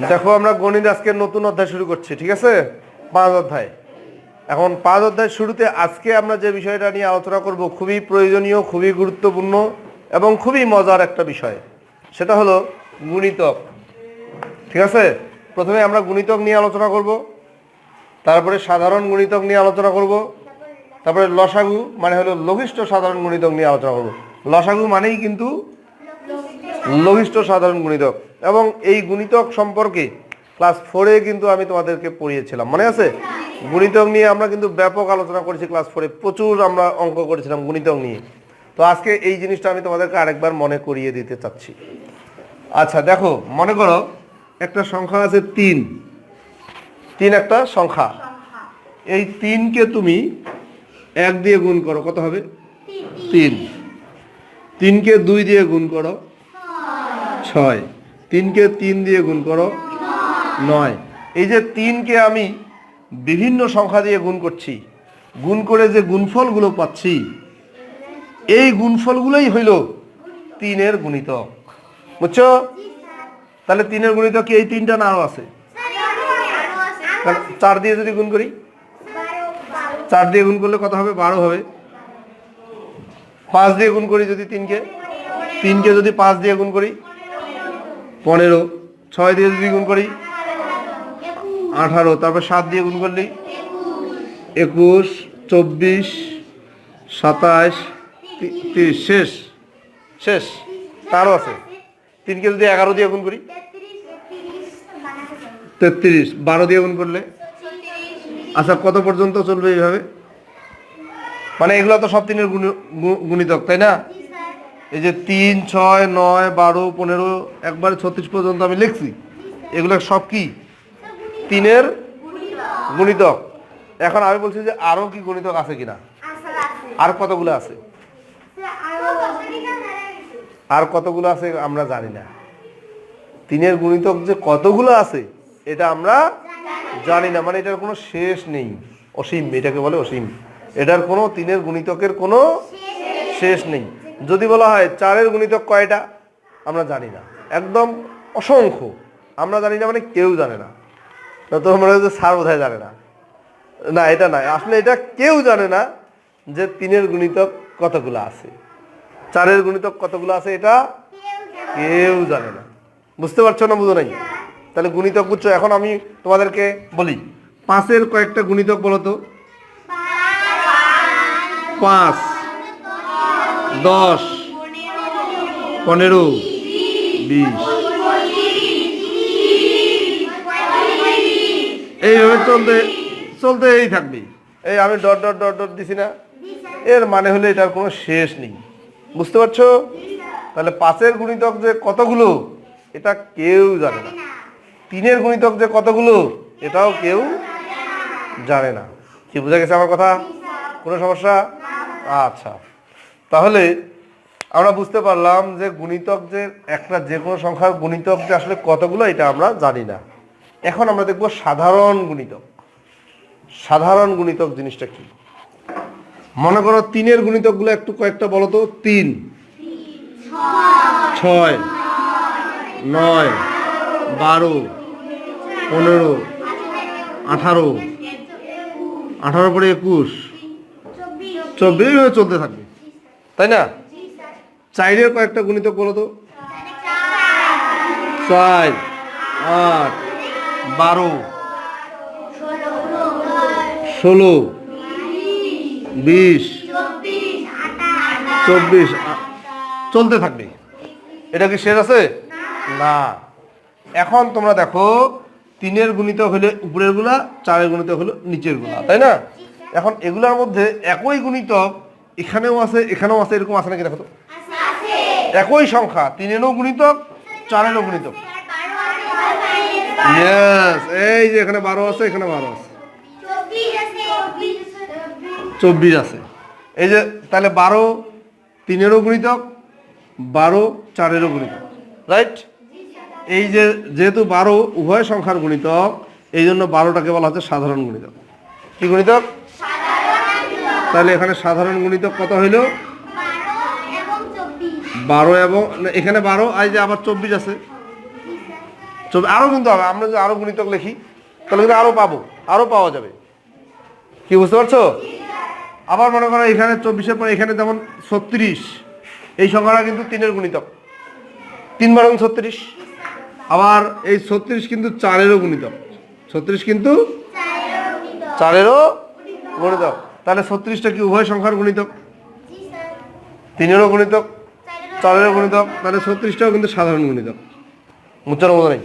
দেখো আমরা গণিত আজকে নতুন অধ্যায় শুরু করছি, ঠিক আছে? 5 অধ্যায়। এখন 5 অধ্যায় শুরুতে আজকে আমরা যে বিষয়টা নিয়ে আলোচনা করব খুবই প্রয়োজনীয়, খুবই গুরুত্বপূর্ণ এবং খুবই মজার একটা বিষয়। সেটা হলো গুণিতক। ঠিক আছে? প্রথমে আমরা গুণিতক নিয়ে আলোচনা করব, তারপরে সাধারণ গুণিতক নিয়ে আলোচনা করব, তারপরে লসাগু মানে হলো লঘিষ্ঠ সাধারণ গুণিতক নিয়ে আলোচনা করব। লসাগু মানেই কিন্তু লঘিষ্ঠ সাধারণ গুণিতক, এবং এই গুণিতক সম্পর্কে ক্লাস 4-এ কিন্তু আমি তোমাদেরকে পড়িয়েছিলাম, মনে আছে? গুণিতক নিয়ে আমরা কিন্তু ব্যাপক আলোচনা করেছি ক্লাস 4-এ, প্রচুর আমরা অঙ্ক করেছিলাম গুণিতক নিয়ে। তো আজকে এই জিনিসটা আমি তোমাদেরকে আরেকবার মনে করিয়ে দিতে চাচ্ছি। আচ্ছা দেখো, মনে করো একটা সংখ্যা আছে 3 একটা সংখ্যা। এই 3কে তুমি 1 দিয়ে গুণ করো, কত হবে? 3। 3কে 2 দিয়ে গুণ করো, 6। 3কে 3 দিয়ে গুণ করো, 9। এই যে 3কে আমি বিভিন্ন সংখ্যা দিয়ে গুণ করছি, গুণ করে যে গুণফলগুলো পাচ্ছি, এই গুণফলগুলোই হইল 3-এর গুণিতক। বুঝছো? তাহলে 3-এর গুণিতক কি এই 3টা না আরো আছে? 4 দিয়ে যদি গুণ করি, 4 দিয়ে গুণ করলে কত হবে? 12 হবে। 5 দিয়ে গুণ করি যদি 3কে যদি 5 দিয়ে গুণ করি 15। 6 দিয়ে যদি গুণ করি 18। তারপর 7 দিয়ে গুণ করলি 21, 24, 27, 30। শেষ। তারও আছে। 3কে যদি 11 দিয়ে গুণ করি 33। 12 দিয়ে গুণ করলে, আচ্ছা কত পর্যন্ত চলবে এইভাবে? মানে এগুলো তো সব 3-এর গুণিতক, তাই না? এই যে 3, 6, 9, 12, 15 একবারে 36 পর্যন্ত আমি লিখছি, এগুলো সব কি 3-এর গুণিতক। এখন আমি বলছি যে আরো কি গুণিতক আছে কিনা, আর কতগুলো আছে, আর কতগুলো আছে আমরা জানি না। 3-এর গুণিতক যে কতগুলো আছে এটা আমরা জানি না, মানে এটার কোনো শেষ নেই, অসীম, এটাকে বলে অসীম। এটার কোনো 3-এর গুণিতকের কোনো শেষ নেই। যদি বলা হয় 4-এর গুণিতক কয়টা, আমরা জানি না, একদম অসংখ্য, আমরা জানি না, মানে কেউ জানে না। তো মনে হয় যে স্যার বোধহয় জানে না, না এটা নয়, আসলে এটা কেউ জানে না যে 3-এর গুণিতক কতগুলো আছে, 4-এর গুণিতক কতগুলো আছে, এটা কেউ জানে না। বুঝতে পারছো না? বুঝো নাই? তাহলে গুণিতক বুঝছো। এখন আমি তোমাদেরকে বলি 5-এর কয়েকটা গুণিতক বলো তো। 5, 10, 15, 20, এইভাবে চলতেই থাকবে। এই আমি ডট ডট ডট ডট দিছি না, এর মানে হলে এটার কোনো শেষ নেই। বুঝতে পারছো? তাহলে 5-এর গুণিতক যে কতগুলো এটা কেউ জানে না, 3-এর গুণিতক যে কতগুলো এটাও কেউ জানে না। কি বোঝা গেছে আমার কথা? কোনো সমস্যা? আচ্ছা, তাহলে আমরা বুঝতে পারলাম যে গুণিতক যে একটা যে কোনো সংখ্যার গুণিতক যে আসলে কতগুলো এটা আমরা জানি না। এখন আমরা দেখব সাধারণ গুণিতক। সাধারণ গুণিতক জিনিসটা কি? মনে করো 3-এর গুণিতকগুলো একটু কয়েকটা বলো তো। 3, 6, 9, 12, 15, 18, 18 পরে 21, 24 চলতে থাকবে, তাই না? 4-এর কয়েকটা গুণিতক বলো তো। 4, 8, 12, 16, 20, 24 চলতে থাকবে। এটা কি শেষ আছে? না। এখন তোমরা দেখো 3-এর গুণিতক হলে উপরের গুলা, 4-এর গুণিতক হলো নিচের গুলা, তাই না? এখন এগুলার মধ্যে একই গুণিতক এখানেও আছে, এখানেও আছে, এরকম আছে নাকি? দেখো তো, একই সংখ্যা 3-এরও গুণিতক, 4-এরও গুণিতক। ইয়েস, এই যে এখানে 12 আছে, এখানে 12 আছে, 24 আছে। এই যে তাহলে 12 3-এরও গুণিতক, 12 4-এরও গুণিতক, রাইট? এই যে যেহেতু 12 উভয় সংখ্যার গুণিতক, এই জন্য 12টাকে বলা হচ্ছে সাধারণ গুণিতক। কি গুণিতক? তাহলে এখানে সাধারণ গুণিতক কত হইল? 12 এবং এখানে 12, এই যে আবার 24 আছে, আরো কিন্তু হবে, আমরা যদি আরো গুণিতক লিখি তাহলে কিন্তু আরো পাবো, আরো পাওয়া যাবে। কি বুঝতে পারছো? আবার মনে করো এখানে 24-এর পরে এখানে যেমন 36, এই সংখ্যাটা কিন্তু 3-এর গুণিতক, 3 বার 36। আবার এই 36 কিন্তু 4-এরও গুণিতক, 36 কিন্তু 4-এরও গুণিতক। তাহলে 36টা কি উভয় সংখ্যার গুণিতক? 3-এরও গুণিতক, 4-এরও গুণিতক, তাহলে 36টাও কিন্তু সাধারণ গুণিতক। বুঝছার মতো নেই।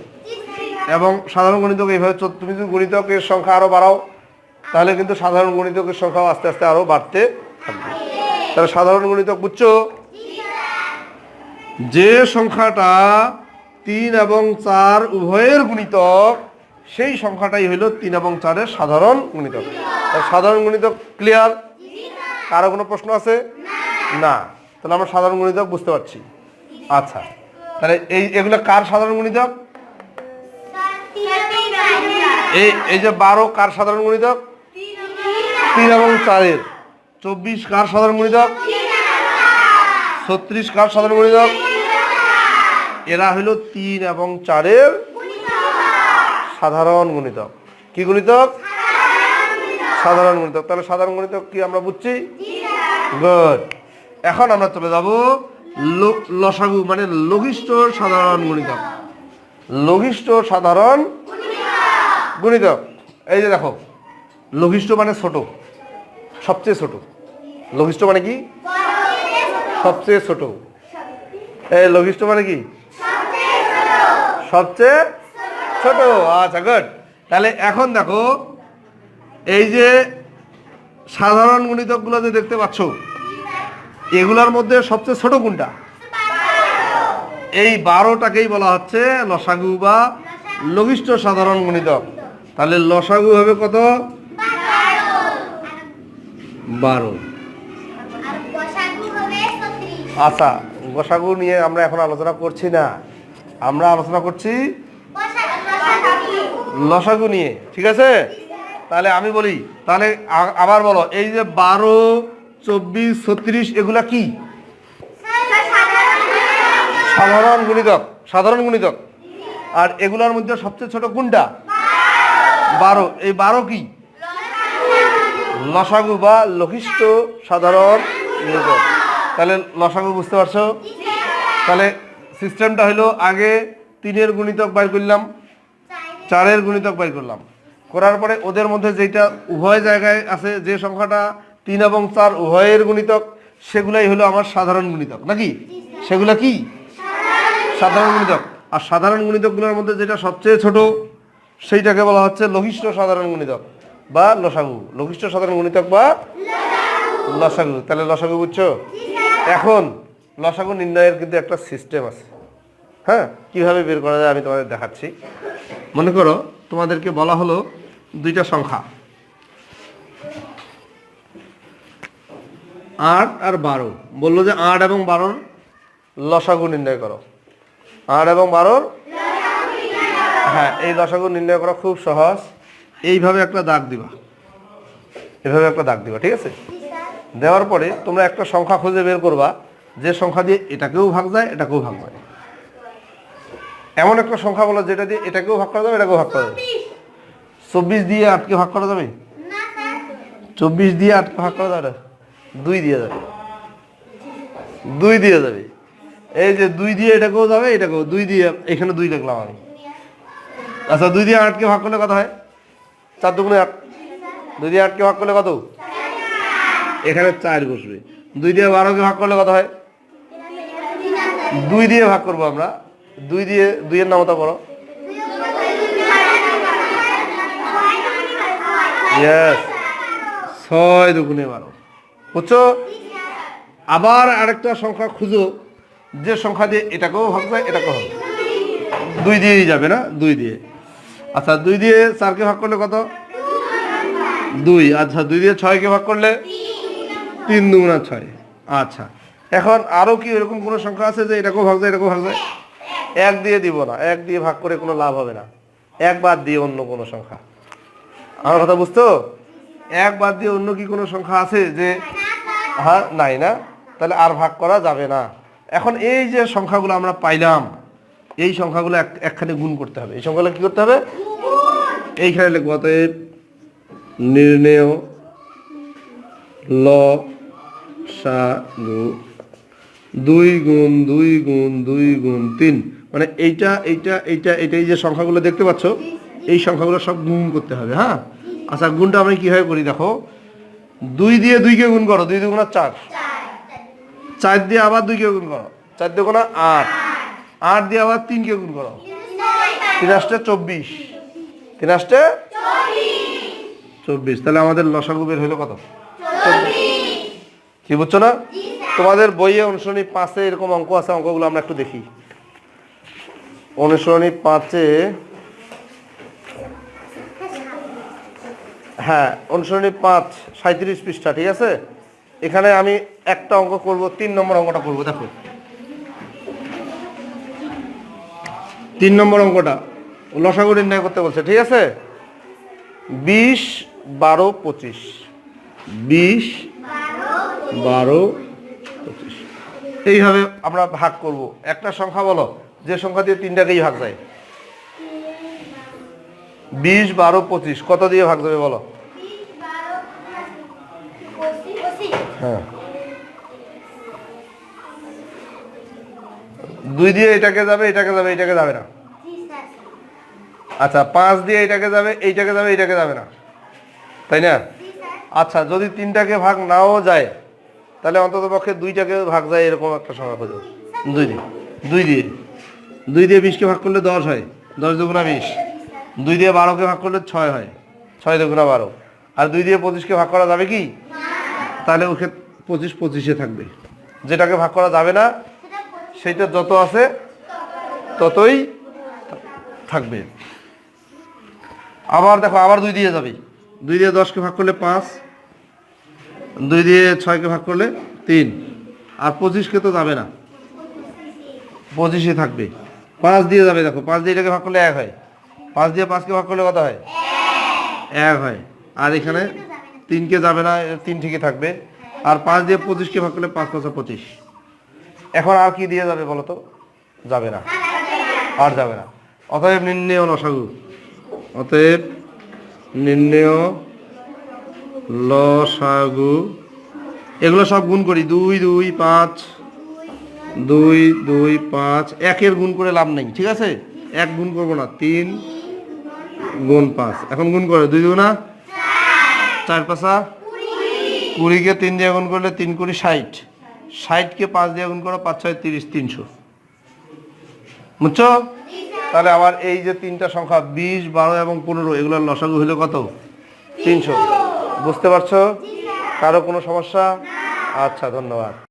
এবং সাধারণ গণিতক এইভাবে তুমি যদি গণিতকের সংখ্যা আরো বাড়াও তাহলে কিন্তু সাধারণ গণিতকের সংখ্যাও আস্তে আস্তে আরো বাড়তে থাকবে। তাহলে সাধারণ গণিতক বুঝছো? যে সংখ্যাটা 3 এবং 4 উভয়ের গুণিতক সেই সংখ্যাটাই হইল 3 এবং 4-এর সাধারণ গুণিতক। সাধারণ গুণিতক ক্লিয়ার? কারো কোনো প্রশ্ন আছে? না। তাহলে আমরা সাধারণ গুণিতক বুঝতে পারছি। আচ্ছা, তাহলে এগুলো কার সাধারণ গুণিতক? এই যে 12 কার সাধারণ গুণিতক? 3 এবং 4-এর। 24 কার সাধারণ গুণিতক? 36 কার সাধারণ গুণিতক? এরা হইল 3 এবং 4-এর সাধারণ গুণিতক। কি গুণিতক? সাধারণ গুণিতক। তাহলে সাধারণ গুণিতক কি আমরা বুঝছি? গুড। এখন আমরা চলে যাব লসাগু মানে লঘিষ্ঠ সাধারণ গুণিতক। লঘিষ্ঠ সাধারণ গুণিতক। এই যে দেখো, লঘিষ্ঠ মানে ছোট, সবচেয়ে ছোট। লঘিষ্ঠ মানে কি? সবচেয়ে ছোট। এই লঘিষ্ঠ মানে কি? সবচেয়ে ছোট। আচ্ছা, গুড। তাহলে এখন দেখো, এই যে সাধারণ গুণিতক গুলো যে দেখতে পাচ্ছ, এগুলার মধ্যে সবচেয়ে ছোট কোনটা? এই 12টাকেই বলা হচ্ছে লসাগু বা লঘিষ্ঠ সাধারণ গুণিতক। তাহলে লসাগু হবে কত? 12। আচ্ছা, গসাগু নিয়ে আমরা এখন আলোচনা করছি না, আমরা আলোচনা করছি লসাগু নিয়ে। ঠিক আছে? তাহলে আমি বলি, তাহলে আবার বলো, এই যে 12, 24, 36 এগুলা কি? সাধারণ গুণিতক। সাধারণ গুণিতক। আর এগুলোর মধ্যে সবচেয়ে ছোট কোনটা? 12। এই 12 কি? লসাগু বা লঘিষ্ঠ সাধারণ গুণিতক। তাহলে লসাগু বুঝতে পারছো? তাহলে সিস্টেমটা হলো, আগে 3-এর গুণিতক বাইর করলাম, 4-এর গুণিতক বাইর করলাম, করার পরে ওদের মধ্যে যেটা উভয় জায়গায় আছে, যে সংখ্যাটা 3 এবং 4 উভয়ের গুণিতক, সেগুলাই হলো আমার সাধারণ গুণিতক, নাকি? সেগুলা কি? সাধারণ গুণিতক। আর সাধারণ গুণিতকগুলোর মধ্যে যেটা সবচেয়ে ছোট সেইটাকে বলা হচ্ছে লঘিষ্ঠ সাধারণ গুণিতক বা লসাগু। লঘিষ্ঠ সাধারণ গুণিতক বা লসাগু। তাহলে লসাগু বুঝছো? এখন লসাগু নির্ণয়ের কিন্তু একটা সিস্টেম আছে। হ্যাঁ, কিভাবে বের করা যায় আমি তোমাদের দেখাচ্ছি। মনে করো তোমাদেরকে বলা হলো দুইটা সংখ্যা 8 আর 12, বললো যে 8 এবং 12-র লসাগু নির্ণয় করো। 8 এবং 12-র, হ্যাঁ, এই লসাগু নির্ণয় করা খুব সহজ। এইভাবে একটা দাগ দিবা, এভাবে একটা দাগ দিবা, ঠিক আছে? দেওয়ার পরে তোমরা একটা সংখ্যা খুঁজে বের করবা যে সংখ্যা দিয়ে এটাকেও ভাগ যায়, এটাকেও ভাগ যায়। এমন একটা সংখ্যা বলো যেটা দিয়ে এটাকেও ভাগ করা যাবে, এটাকেও ভাগ করা যাবে। 24 দিয়ে 8কে ভাগ করা যাবে? 24 দিয়ে 8কে ভাগ করা যাবে? 2 দিয়ে যাবে, 2 দিয়ে যাবে। এই যে 2 দিয়ে এটাকেও যাবে, এটাকেও 2 দিয়ে, এখানে 2 লিখলাম আমি। আচ্ছা, 2 দিয়ে 8কে ভাগ করলে কত হয়? 4 দুগুণে 8। 2 দিয়ে 8কে ভাগ করলে কত? এখানে 4 বসবে। 2 দিয়ে 12কে ভাগ করলে কত হয়? 2 দিয়ে ভাগ করবো আমরা। 2 দিয়ে 2 এর নামতা করো। ইয়েস, 6 দুগুণে 12। বুঝছো? আবার আরেকটা সংখ্যা খুঁজো যে সংখ্যা দিয়ে এটাকেও ভাগ যায়, এটাকেও ভাগ। 2 দিয়েই যাবে না? 2 দিয়ে। আচ্ছা, 2 দিয়ে 4কে ভাগ করলে কত? 2। আচ্ছা, 2 দিয়ে 6কে ভাগ করলে 3 দুগুণা 6। আচ্ছা, এখন আরো কি এরকম কোনো সংখ্যা আছে যে এটাকেও ভাগ যায়, এটাকেও ভাগ যায়? 1 দিয়ে দিব না, 1 দিয়ে ভাগ করে কোনো লাভ হবে না। 1 বাদ দিয়ে অন্য কোনো সংখ্যা। আমার কথা বুঝতো? 1 বাদ দিয়ে অন্য কি কোনো সংখ্যা আছে যে? হ্যাঁ, নাই না? তাহলে আর ভাগ করা যাবে না। এখন এই যে সংখ্যাগুলো আমরা পাইলাম, এই সংখ্যাগুলো একখানে গুণ করতে হবে। এই সংখ্যাগুলো কি করতে হবে? এইখানে লিখবো অতএব নির্ণেয় লসাগু 2 গুণ 2 গুণ 2 গুণ 3, মানে এইটা এইটা এইটা এইটা এই যে সংখ্যাগুলো দেখতে পাচ্ছ, এই সংখ্যাগুলো সব গুণ করতে হবে। হ্যাঁ, আচ্ছা গুণটা আমি কিভাবে করি দেখো। 2 দিয়ে 2 কে গুণ করো, 2 দুগুণা 4, 4 দিয়ে আবার 2 কে গুণ করো, 4 দুগুণা 8, 8 দিয়ে আবার 3 কে গুণ করো, 3 আষ্টে 24, 3 আষ্টে 24। তাহলে আমাদের লসাগু বের হলো কত? 24। কি বুঝছো না? তোমাদের বইয়ে অনুসরণী 5-এ এরকম অঙ্ক আছে, অঙ্কগুলো আমরা একটু দেখি। অনুসরণী 5-এ, হ্যাঁ অনুসরণী 5 37 পৃষ্ঠা, ঠিক আছে। এখানে আমি একটা অঙ্ক করব, 3 নম্বর অঙ্কটা করব। দেখো 3 নম্বর অঙ্কটা লসাগু নির্ণয় করতে বলছে, ঠিক আছে। 20 12 25, 20 12 25 এইভাবে আমরা ভাগ করব। একটা সংখ্যা বলো যে সংখ্যা দিয়ে 3টাকেই ভাগ যায়। 20 12 25 কত দিয়ে ভাগ যাবে বলো? হ্যাঁ, 2 দিয়ে এটাকে যাবে, এটাকে যাবে, এটাকে যাবে না। আচ্ছা 5 দিয়ে এটাকে যাবে, এইটাকে যাবে, এইটাকে যাবে না, তাই না? আচ্ছা যদি 3টাকে ভাগ নাও যায়, তাহলে অন্তত পক্ষে 2টাকে ভাগ যায় এরকম একটা সংখ্যা খোঁজো। 2 দিয়ে 2 দিয়ে 2 দিয়ে 20কে ভাগ করলে 10 হয়, 10 দুগুণা 20। 2 দিয়ে 12কে ভাগ করলে 6 হয়, 6 দুগুণা 12। আর 2 দিয়ে 25কে ভাগ করা যাবে কি? তাহলে ওকে 25 25-এ থাকবে। যেটাকে ভাগ করা যাবে না সেইটা যত আছে ততই থাকবে। আবার দেখো, আবার 2 দিয়ে যাবে, 2 দিয়ে 10কে ভাগ করলে 5, 2 দিয়ে 6কে ভাগ করলে 3, আর 25কে তো যাবে না, 25-এ থাকবে। 5 দিয়ে যাবে, দেখো 5 দিয়ে এটাকে ভাগ করলে 1 হয়, 5 দিয়ে 5কে ভাগ করলে কত হয়? 1 হয়। আর এখানে 3কে যাবে না, 3 ঠিকই থাকবে। আর 5 দিয়ে 25কে ভাগ করলে 5 5 25। এখন আর কি দিয়ে যাবে বলো তো? যাবে না, আর যাবে না। অতএব নির্ণেয় লসাগু, অতএব নির্ণেয় লসাগু, এগুলো সব গুণ করি। 2 2 5, 2 2 5, 1-এর গুণ করে লাভ নেই, ঠিক আছে। 1 গুণ করবো না, 3 গুণ 5। এখন গুণ করে 2 দুগুণা 4 5 20কে 3 দিয়ে গুণ করলে 3 20 60, 60কে 5 দিয়ে গুণ করো 5 6 30, 300। বুঝছো? তাহলে আবার এই যে 3টা সংখ্যা 20 12 এবং 15, এগুলোর লসাগু হলো কত? 300। বুঝতে পারছো? কারো কোনো সমস্যা? আচ্ছা, ধন্যবাদ।